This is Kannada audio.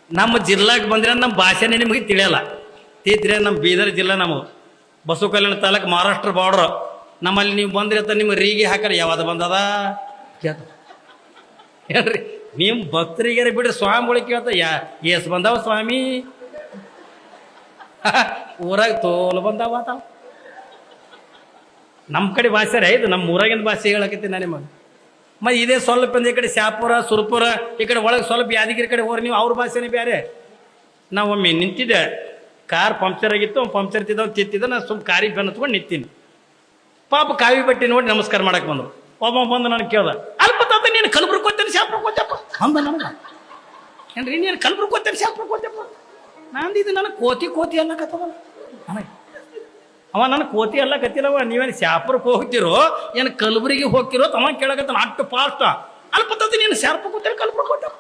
ನಮ್ಮ ಜಿಲ್ಲಾಗೆ ಬಂದ್ರೆ ನಮ್ಮ ಭಾಷೆನೇ ನಿಮಗೆ ತಿಳಿಯಲ್ಲ. ತೀತ್ರೆ ನಮ್ಮ ಬೀದರ್ ಜಿಲ್ಲಾ, ನಮ್ಮ ಬಸವ ಕಲ್ಯಾಣ ತಾಲೂಕು, ಮಹಾರಾಷ್ಟ್ರ ಬಾರ್ಡ್ರ್. ನಮ್ಮಲ್ಲಿ ನೀವು ಬಂದ್ರಿ ಅಂತ ನಿಮ್ಮ ರೀಗಿ ಹಾಕಲ್ಲ ಯಾವ್ದು ಬಂದದ ಹೇಳ್ರಿ. ನಿಮ್ಮ ಭಕ್ತರಿಗಾರ ಬಿಡ್ರಿ, ಸ್ವಾಮಿಗಳಿಗೆ ಕೇಳ್ತ ಎಸ್ ಬಂದಾವ ಸ್ವಾಮಿ ಊರಾಗ ತೋಲು ಬಂದಾವ ತಾವು. ನಮ್ಮ ಕಡೆ ಭಾಷೆ ರೀ ಇದು, ನಮ್ಮ ಊರಾಗಿನ ಭಾಷೆ ಹೇಳಕತ್ತೀನಿ ನಾನು ನಿಮಗೆ. ಮತ್ತು ಇದೇ ಸ್ವಲ್ಪ ಈ ಕಡೆ ಶಾಪುರ ಸುರಪುರ ಈ ಕಡೆ ಒಳಗೆ ಸ್ವಲ್ಪ ಯಾದಗಿರಿ ಕಡೆ ಹೋಗ್ರಿ ನೀವು, ಅವ್ರ ಭಾಷೆನೇ ಬೇರೆ. ನಾವು ಒಮ್ಮೆ ನಿಂತಿದ್ದೆ, ಕಾರ್ ಪಂಕ್ಚರ್ ಆಗಿತ್ತು, ಪಂಕ್ಚರ್ ತಿತ್ತಿದ್ದ, ನಾನು ಸುಮ್ಮ ಕಾರಿಗೆ ಬೆನ್ನು ಹತ್ಕೊಂಡು ನಿಂತೀನಿ. ಪಾಪ ಕಾವಿ ಬಟ್ಟೆ ನೋಡಿ ನಮಸ್ಕಾರ ಮಾಡಕ್ಕೆ ಬಂದರು. ಒಬ್ಬ ಬಂದು ನನಗೆ ಕೇಳ್ದ, ಅಲ್ಪ ತಾತ ನೀನು ಕಲಬುರ್ಗಿ ಹೋಗ್ತೇನೆ ಶಾಪುರ ಹೋಗ್ತಪ್ಪ ಅಂದ ನನಗೆ. ಏನ್ರಿ ನೀನು ಕಲಬುರ್ಗಿ ಹೋಗ್ತೇನೆ ಶಾಪುರ ಹೋಗ್ತಪ್ಪ. ನಂದು ಇದು ನನಗೆ ಕೋತಿ ಅನ್ನಕತ್ತವಲ್ಲ ನನಗೆ. ಅವ ನನಗೆ ಕೋತಿ ಎಲ್ಲ ಕತ್ತಿಲ್ಲವ, ನೀವೇನು ಶಾಪುರಕ್ಕೆ ಹೋಗ್ತಿರೋ ಏನು ಕಲಬುರ್ಗಿಗೆ ಹೋಗ್ತಿರೋ ತಮ್ಮ ಕೇಳಕತ್ತಾನ ಅಷ್ಟು ಫಾಸ್ಟ್. ಅಲ್ಪ ತಾತ ನೀನು ಶಾಪುರಕ್ಕೆ ಹೋಗ್ತೇನೆ ಕಲಬುರ್ಗಿ ಹೋಗ್ತಪ್ಪ.